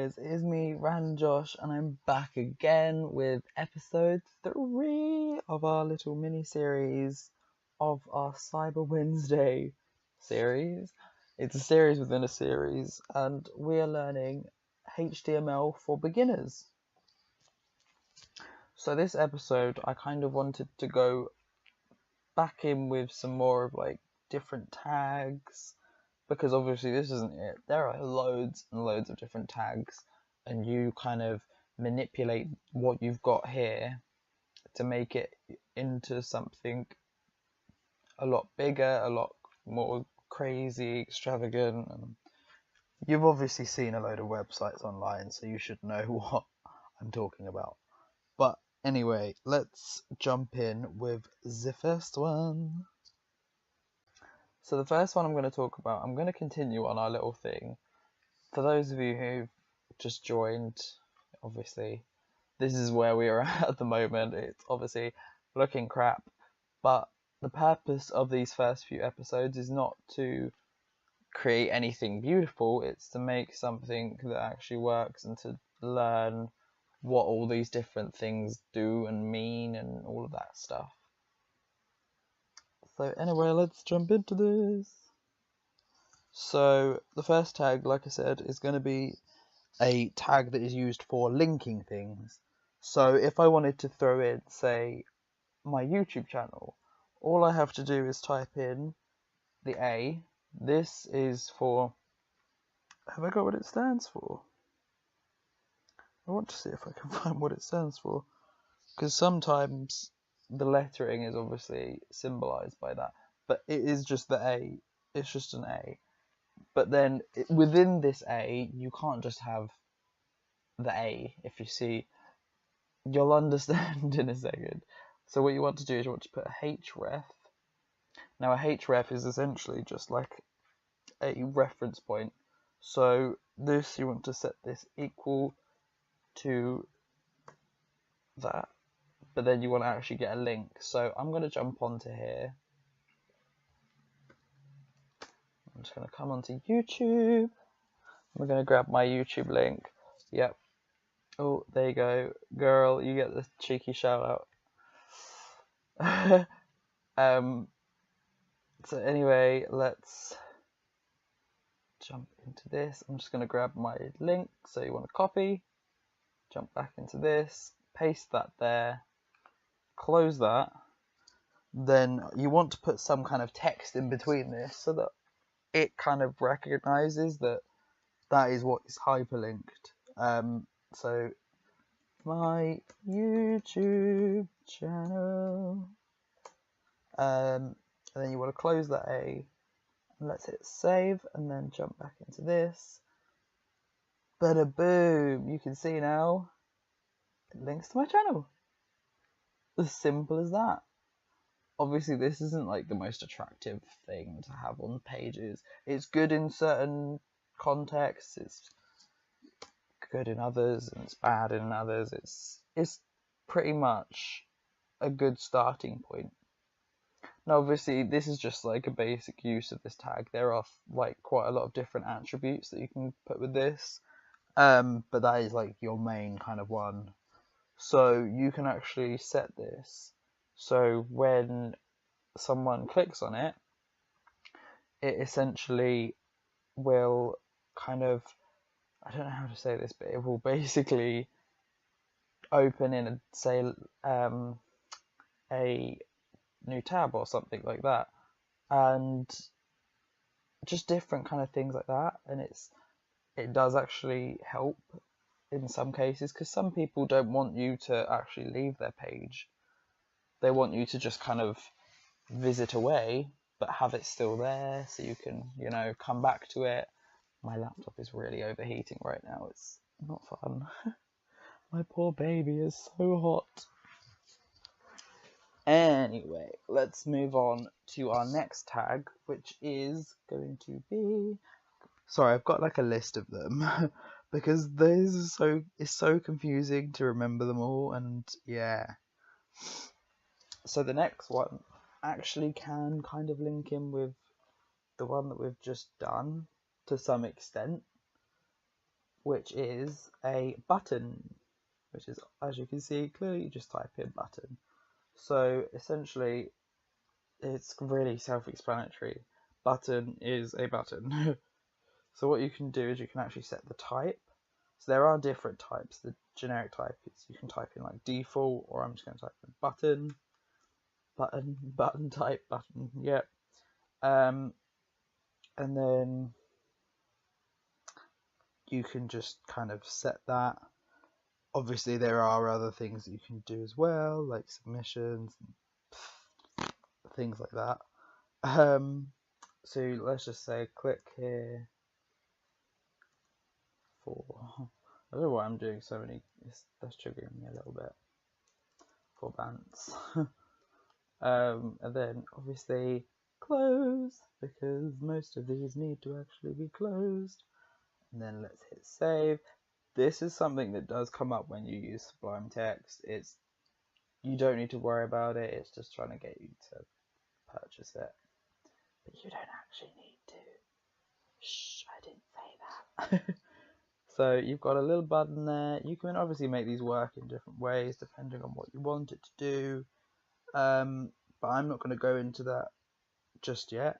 guys, it is me, RandomJosh, and I'm back again with episode 3 of our little mini-series of our Cyber Wednesday series. It's a series within a series, and we are learning HTML for beginners. So this episode, I kind of wanted to go back in with some more of like different tags, because obviously this isn't it. There are loads and loads of different tags, and you kind of manipulate what you've got here to make it into something a lot bigger, a lot more crazy, extravagant. And you've obviously seen a load of websites online, so you should know what I'm talking about. But anyway, let's jump in with the first one. So the first one I'm going to talk about, I'm going to continue on our little thing. For those of you who've just joined, obviously, this is where we are at the moment. It's obviously looking crap, but the purpose of these first few episodes is not to create anything beautiful, it's to make something that actually works and to learn what all these different things do and mean and all of that stuff. So anyway, let's jump into this. So the first tag, like I said, is going to be a tag that is used for linking things. So if I wanted to throw in, say, my YouTube channel, all I have to do is type in the A. This is for, have I got what it stands for? I want to see if I can find what it stands for, because sometimes the lettering is obviously symbolized by that, but it is just the A. It's just an A. But then within this A, you can't just have the A. If you see, you'll understand in a second. So what you want to do is you want to put a href. Now a href is essentially just like a reference point. So this, you want to set this equal to that. But then you want to actually get a link. So I'm going to jump onto here. I'm just going to come onto YouTube. I'm going to grab my YouTube link. Yep. Oh, there you go. Girl, you get the cheeky shout out. So anyway, let's jump into this. I'm just going to grab my link. So you want to copy, jump back into this, paste that there. Close that. Then you want to put some kind of text in between this so that it kind of recognizes that that is what is hyperlinked. So my YouTube channel, and then you want to close that A, and let's hit save, and then jump back into this. Bada boom! You can see now it links to my channel. As simple as that. Obviously this isn't like the most attractive thing to have on pages. It's good in certain contexts, it's good in others, and it's bad in others. It's pretty much a good starting point. Now obviously this is just like a basic use of this tag. There are like quite a lot of different attributes that you can put with this, but that is like your main kind of one. So you can actually set this so when someone clicks on it, it essentially will kind of, I don't know how to say this, but it will basically open in, say, a new tab or something like that, and just different kind of things like that. And it does actually help in some cases, because some people don't want you to actually leave their page. They want you to just kind of visit away, but have it still there so you can, you know, come back to it. My laptop is really overheating right now. It's not fun. My poor baby is so hot. Anyway, let's move on to our next tag, which is going to be... Sorry, I've got like a list of them. Because it's so confusing to remember them all, and yeah. So the next one actually can kind of link in with the one that we've just done to some extent. which is a button, which is, as you can see clearly, you just type in button. So essentially, it's really self-explanatory. Button is a button. So what you can do is you can actually set the type. So there are different types. The generic type is you can type in like default, or I'm just going to type in button type, button, yep. And then you can just kind of set that. Obviously there are other things that you can do as well, like submissions, things like that. So let's just say click here for, I don't know why I'm doing so many, that's triggering me a little bit, for bants. And then obviously close, because most of these need to actually be closed. And then let's hit save. This is something that does come up when you use Sublime Text. You don't need to worry about it, it's just trying to get you to purchase it. But you don't actually need to. Shh, I didn't say that. So you've got a little button there. You can obviously make these work in different ways depending on what you want it to do. But I'm not going to go into that just yet.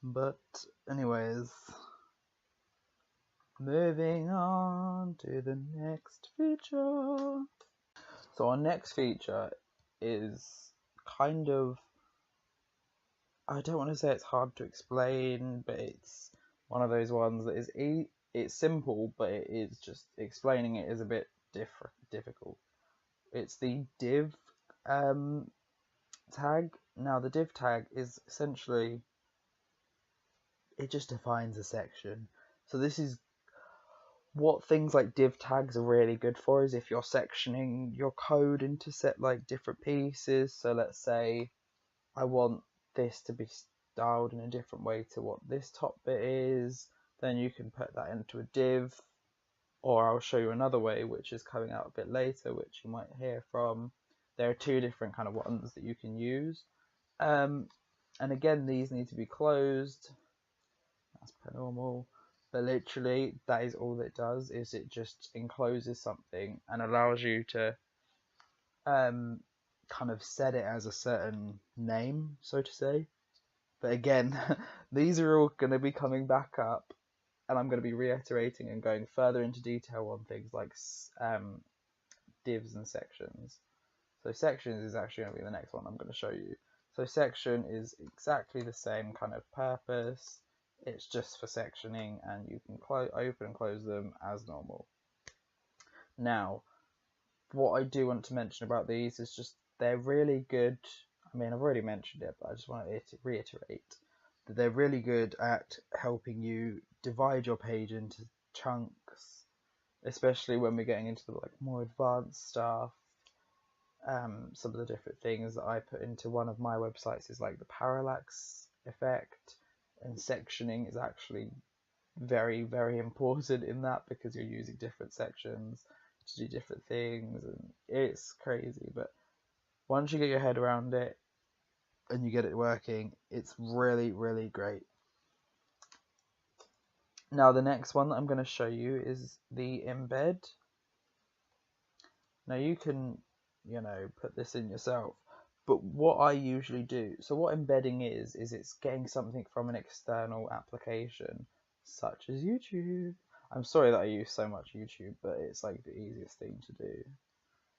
But anyways, moving on to the next feature. So our next feature is kind of, I don't want to say it's hard to explain, but it's one of those ones that is it's simple, but it is just explaining it is a bit difficult. It's the div tag. Now the div tag is essentially, it just defines a section. So this is what things like div tags are really good for, is if you're sectioning your code into like different pieces. So let's say I want this to be styled in a different way to what this top bit is, then you can put that into a div. Or I'll show you another way, which is coming out a bit later, which you might hear from. There are two different kind of ones that you can use. And again, these need to be closed. That's per normal. But literally, that is all it does, is it just encloses something and allows you to kind of set it as a certain name, so to say. But again, these are all going to be coming back up, and I'm going to be reiterating and going further into detail on things like divs and sections. So sections is actually going to be the next one I'm going to show you. So section is exactly the same kind of purpose. It's just for sectioning, and you can open and close them as normal. Now, what I do want to mention about these is just they're really good. I mean, I've already mentioned it, but I just want to reiterate that they're really good at helping you divide your page into chunks, especially when we're getting into the like more advanced stuff. Some of the different things that I put into one of my websites is like the parallax effect, and sectioning is actually very, very important in that, because you're using different sections to do different things, and it's crazy. But once you get your head around it and you get it working, it's really, really great. Now the next one that I'm going to show you is the embed. Now you can, put this in yourself, but what I usually do, so what embedding is it's getting something from an external application, such as YouTube. I'm sorry that I use so much YouTube, but it's like the easiest thing to do.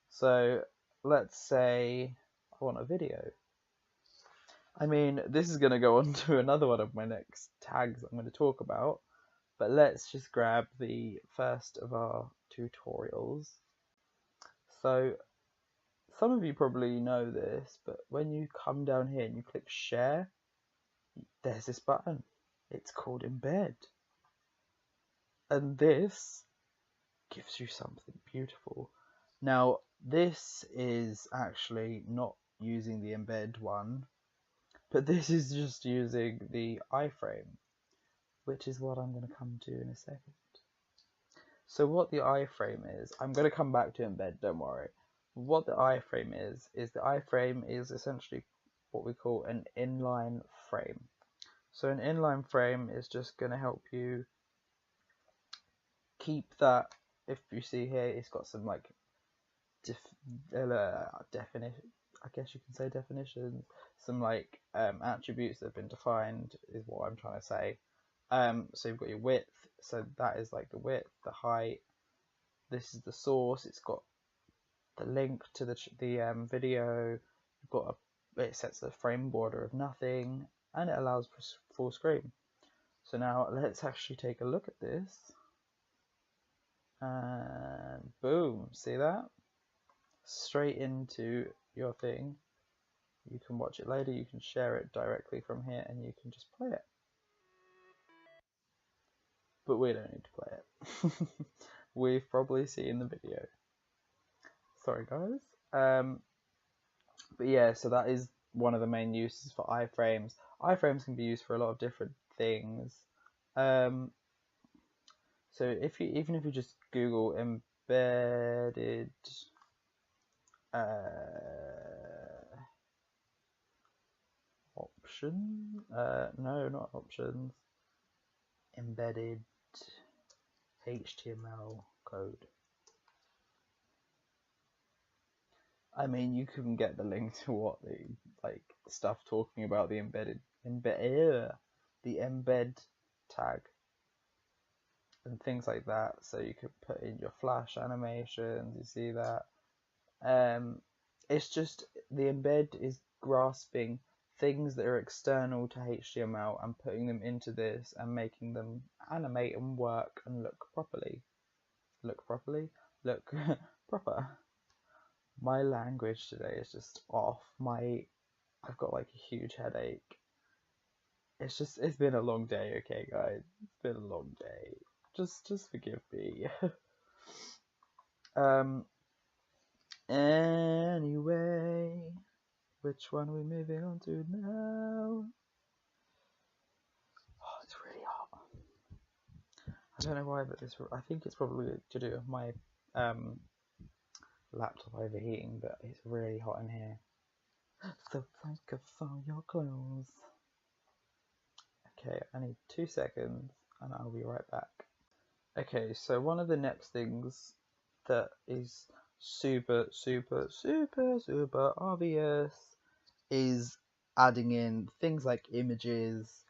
So let's say I want a video. I mean, this is going to go on to another one of my next tags I'm going to talk about, but let's just grab the first of our tutorials. So some of you probably know this, but when you come down here and you click share, there's this button. It's called embed. And this gives you something beautiful. Now, this is actually not using the embed one, but this is just using the iframe, which is what I'm going to come to in a second. So what the iframe is, I'm going to come back to embed, don't worry. What the iframe is the iframe is essentially what we call an inline frame. So an inline frame is just going to help you keep that. If you see here, it's got some like definition. I guess you can say definitions. Some like attributes that have been defined is what I'm trying to say. So you've got your width. So that is like the width, the height. This is the source. It's got the link to the video. You've got it sets the frame border of nothing, and it allows for full screen. So now let's actually take a look at this, and boom, see that? Straight into your thing. You can watch it later, you can share it directly from here, and you can just play it. But we don't need to play it. We've probably seen the video. Sorry guys. But yeah, so that is one of the main uses for iframes. Iframes can be used for a lot of different things. So even if you just Google embedded option, no, not options, embedded HTML code. I mean, you can get the link to what the stuff talking about the the embed tag and things like that. So you could put in your flash animations. You see that? It's just the embed is grasping things that are external to HTML and putting them into this and making them animate and work and look properly. Look proper. My language today is just off. I've got like a huge headache. It's been a long day, okay guys? It's been a long day. Just forgive me. Anyway, which one are we moving on to now? Oh, it's really hot. I don't know why, but I think it's probably to do with my laptop overheating, but it's really hot in here. So take off all your clothes. Okay, I need 2 seconds and I'll be right back. Okay, so one of the next things that is super obvious is adding in things like images,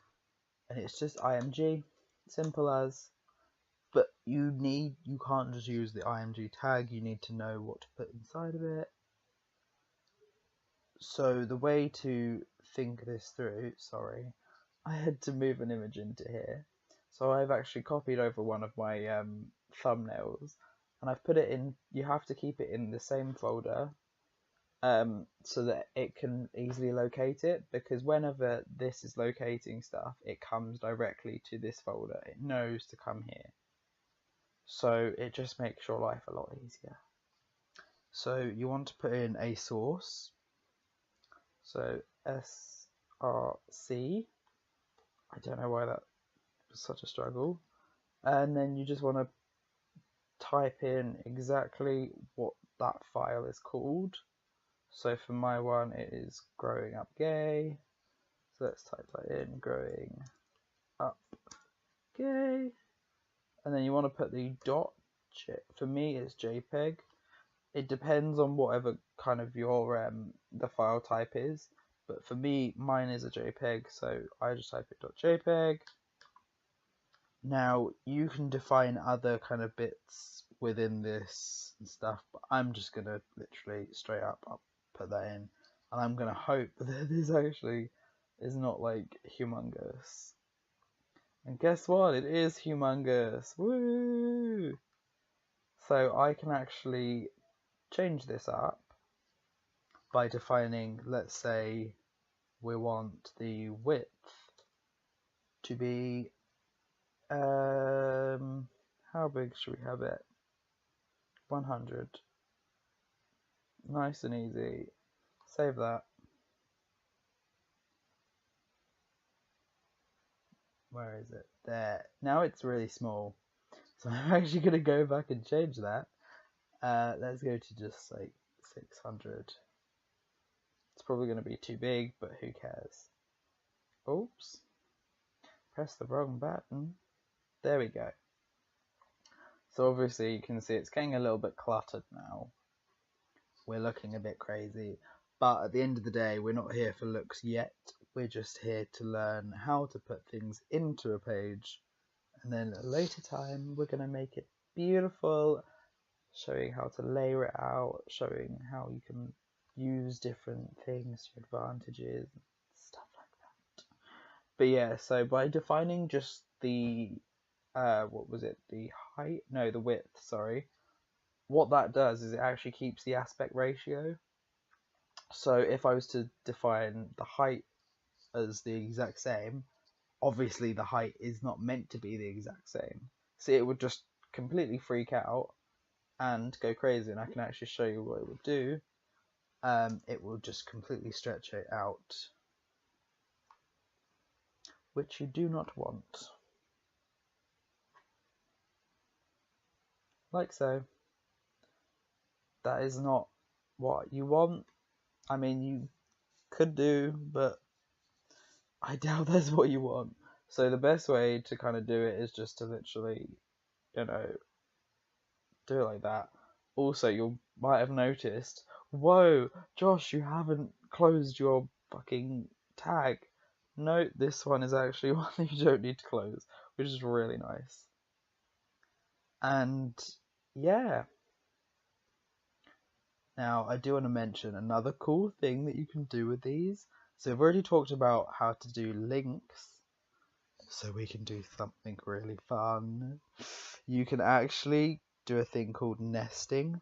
and it's just IMG, simple as. But you can't just use the IMG tag, you need to know what to put inside of it. So the way to think this through, sorry, I had to move an image into here. So I've actually copied over one of my thumbnails, and I've put it in. You have to keep it in the same folder so that it can easily locate it, because whenever this is locating stuff, it comes directly to this folder. It knows to come here. So it just makes your life a lot easier. So you want to put in a source. So src. I don't know why that was such a struggle. And then you just want to type in exactly what that file is called. So for my one, it is growing up gay. So let's type that in, growing up gay. And then you want to put the dot. For me, it's JPEG. It depends on whatever kind of your the file type is. But for me, mine is a JPEG, so I just type it .jpeg. Now you can define other kind of bits within this and stuff, but I'm just gonna literally straight up I'll put that in, and I'm gonna hope that this actually is not like humongous. And guess what? It is humongous. Woo! So I can actually change this up by defining, let's say we want the width to be how big should we have it? 100. Nice and easy. Save that. Where is it? There. Now it's really small. So I'm actually going to go back and change that. Let's go to just like 600. It's probably going to be too big, but who cares? Oops. Press the wrong button. There we go. So obviously you can see it's getting a little bit cluttered now. We're looking a bit crazy, but at the end of the day, we're not here for looks yet. We're just here to learn how to put things into a page, and then at a later time, we're going to make it beautiful, showing how to layer it out, showing how you can use different things to your advantages, stuff like that. But yeah, so by defining just the, the height? No, the width, sorry. What that does is it actually keeps the aspect ratio. So if I was to define the height as the exact same, obviously the height is not meant to be the exact same. So it would just completely freak out and go crazy, and I can actually show you what it would do. It will just completely stretch it out, which you do not want. Like so. That is not what you want. I mean, you could do, but I doubt that's what you want. So the best way to kind of do it is just to literally, do it like that. Also, you might have noticed, whoa, Josh, you haven't closed your fucking tag. No, this one is actually one that you don't need to close, which is really nice. And yeah. Now, I do want to mention another cool thing that you can do with these. So I've already talked about how to do links. So we can do something really fun. You can actually do a thing called nesting.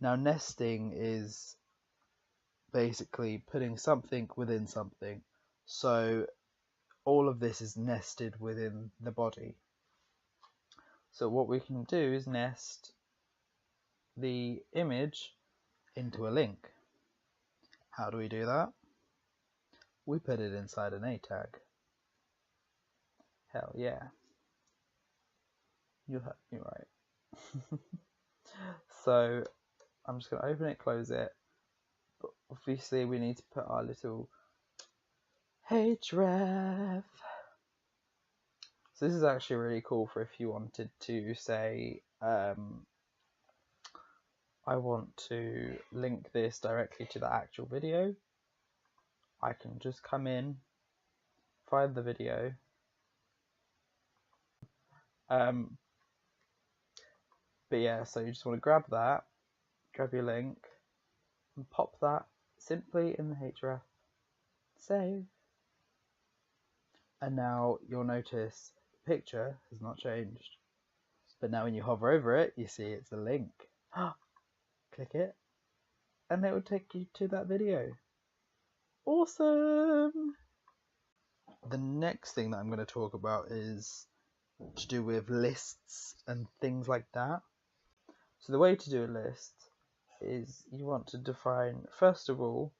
Now, nesting is basically putting something within something. So all of this is nested within the body. So what we can do is nest the image into a link. How do we do that? We put it inside an A tag. Hell yeah. You heard me right. So I'm just going to open it, close it. But obviously we need to put our little href. So this is actually really cool for if you wanted to say, I want to link this directly to the actual video. I can just come in, find the video, but yeah, so you just want to grab that, grab your link, and pop that simply in the href, save, and now you'll notice the picture has not changed, but now when you hover over it, you see it's a link. Click it, and it will take you to that video. Awesome! The next thing that I'm going to talk about is to do with lists and things like that. So the way to do a list is you want to define, first of all,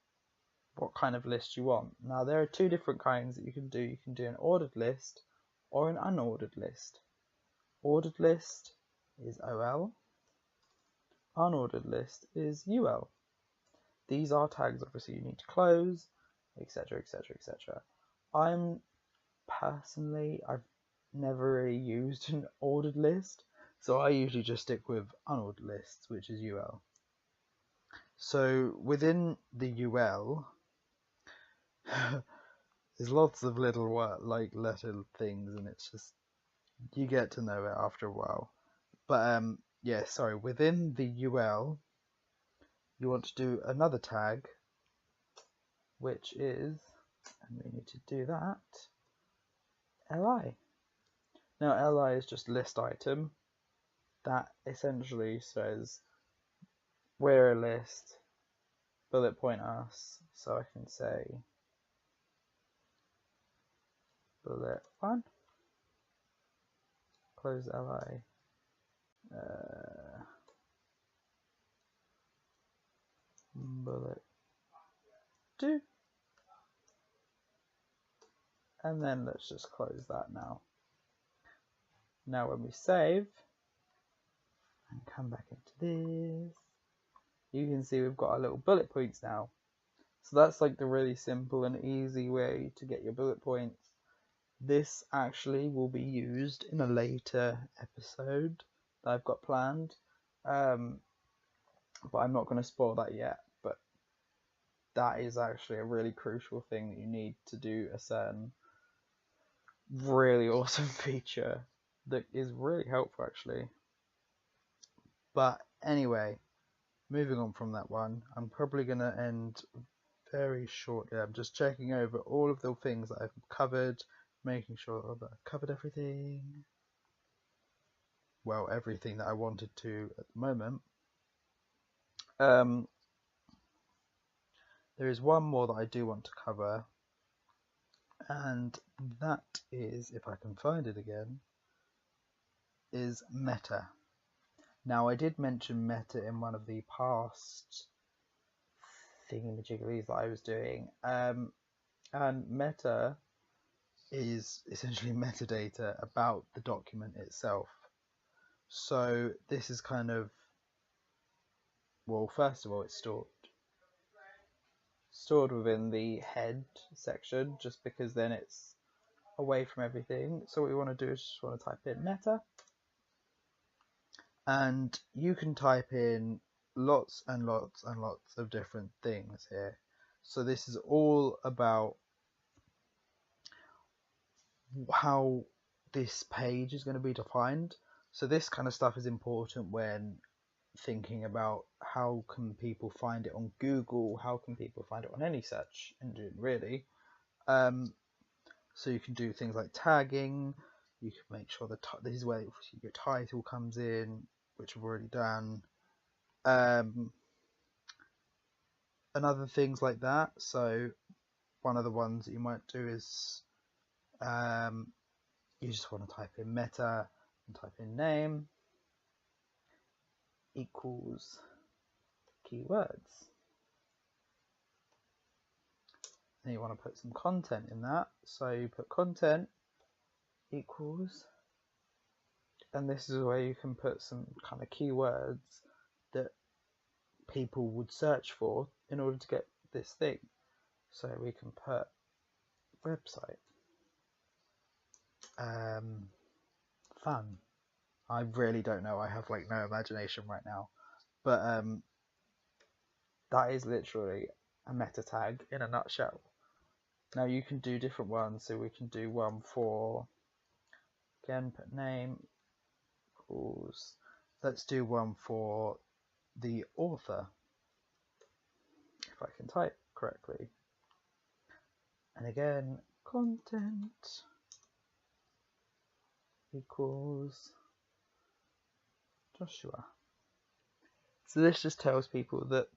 what kind of list you want. Now there are two different kinds that you can do. You can do an ordered list or an unordered list. Ordered list is OL. Unordered list is UL. These are tags obviously you need to close, etc, etc, etc. I've never really used an ordered list, so I usually just stick with unordered lists, which is UL. So within the UL, there's lots of little little things, and it's just, you get to know it after a while. But yeah, sorry, within the UL, you want to do another tag, which is, and we need to do that, LI. Now LI is just list item. That essentially says we're a list, bullet point us, so I can say bullet 1, close LI, bullet 2, and then let's just close that now. Now when we save and come back into this, you can see we've got our little bullet points now. So that's like the really simple and easy way to get your bullet points. This actually will be used in a later episode that I've got planned, but I'm not going to spoil that yet. But that is actually a really crucial thing that you need to do a certain really awesome feature that is really helpful actually. But anyway, moving on from that one, I'm probably going to end very shortly. I'm just checking over all of the things that I've covered, making sure that I've covered everything. Well, everything that I wanted to at the moment. There is one more that I do want to cover, and that is, if I can find it again, is Meta. Now, I did mention Meta in one of the past thingamajigglies that I was doing, and Meta is essentially metadata about the document itself. So this is kind of, well, first of all, it's stored within the head section, just because then it's away from everything. So what we want to do is just want to type in Meta, and you can type in lots and lots and lots of different things here. So this is all about how this page is going to be defined. So this kind of stuff is important when thinking about how can people find it on Google, how can people find it on any search engine really. So you can do things like tagging, you can make sure that this is where your title comes in, which we've already done, and other things like that. So one of the ones that you might do is you just want to type in Meta and type in name equals keywords. And you want to put some content in that. So you put content equals, and this is where you can put some kind of keywords that people would search for in order to get this thing. So we can put website, fun. I really don't know. I have like no imagination right now, but that is literally a meta tag in a nutshell. Now you can do different ones. So we can do one for, again, put name equals. Let's do one for the author, if I can type correctly. And again, content equals Joshua. So this just tells people that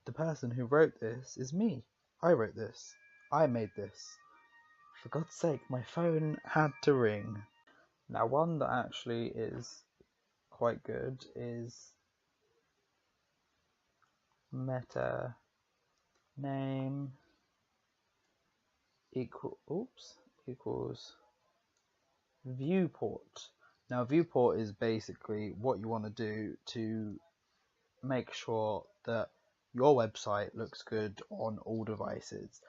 the person who wrote this is me. I wrote this. I made this. For God's sake, my phone had to ring. Now one that actually is quite good is meta name equals viewport. Now viewport is basically what you want to do to make sure that your website looks good on all devices.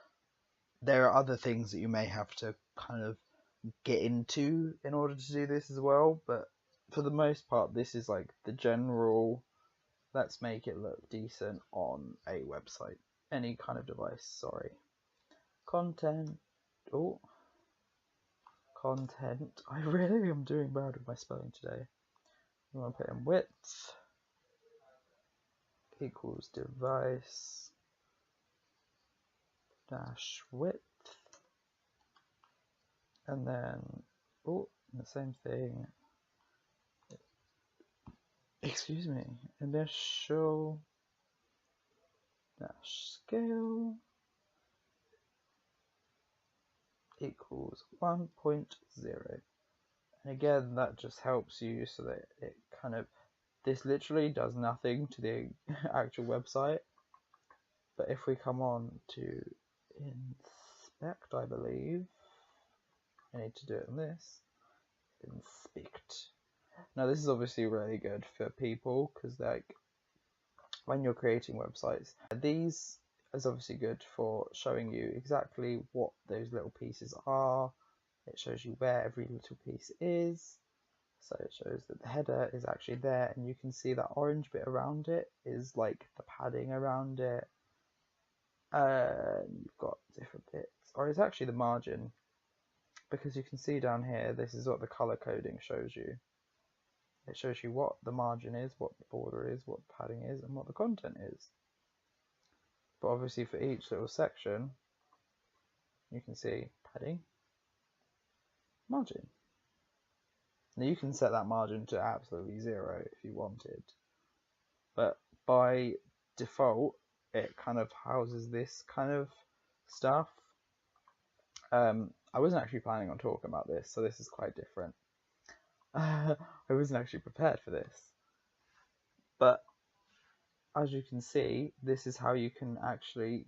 There are other things that you may have to kind of get into in order to do this as well, but for the most part this is like the general, let's make it look decent on a website, any kind of device. Sorry. Content, I really am doing bad with my spelling today. You want to put in width equals device dash width, and then the same thing, excuse me, initial dash scale equals 1.0. And again, that just helps you so that it kind of, this literally does nothing to the actual website. But if we come on to inspect, I believe, I need to do it on this, inspect. Now this is obviously really good for people because like when you're creating websites, these is obviously good for showing you exactly what those little pieces are. It shows you where every little piece is. So it shows that the header is actually there, and you can see that orange bit around it is like the padding around it. You've got different bits, or it's actually the margin, because you can see down here, this is what the color coding shows you. It shows you what the margin is, what the border is, what the padding is, and what the content is. But obviously for each little section, you can see padding, margin. Now you can set that margin to absolutely 0 if you wanted, but by default it kind of houses this kind of stuff. I wasn't actually planning on talking about this, so this is quite different. I wasn't actually prepared for this, but as you can see, this is how you can actually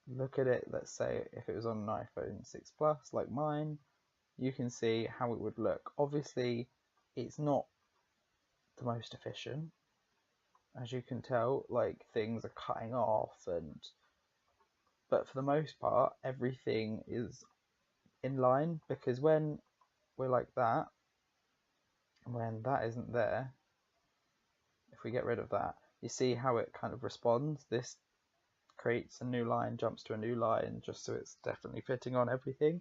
look at it. Let's say if it was on an iPhone 6 Plus like mine, you can see how it would look. Obviously it's not the most efficient, as you can tell, like things are cutting off, but for the most part everything is in line, because when we're like that, when that isn't there, if we get rid of that, you see how it kind of responds. This creates a new line, jumps to a new line, just so it's definitely fitting on everything.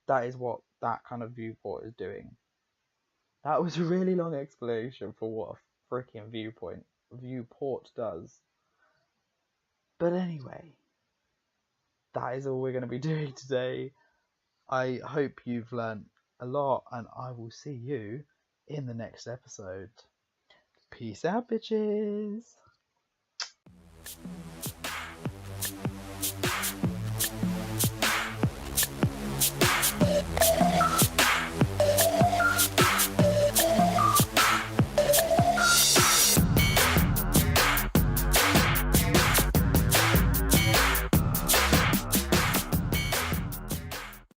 That is what that kind of viewport is doing. That was a really long explanation for what a freaking viewport does. But anyway, that is all we're going to be doing today. I hope you've learned a lot, and I will see you in the next episode. Peace out, bitches!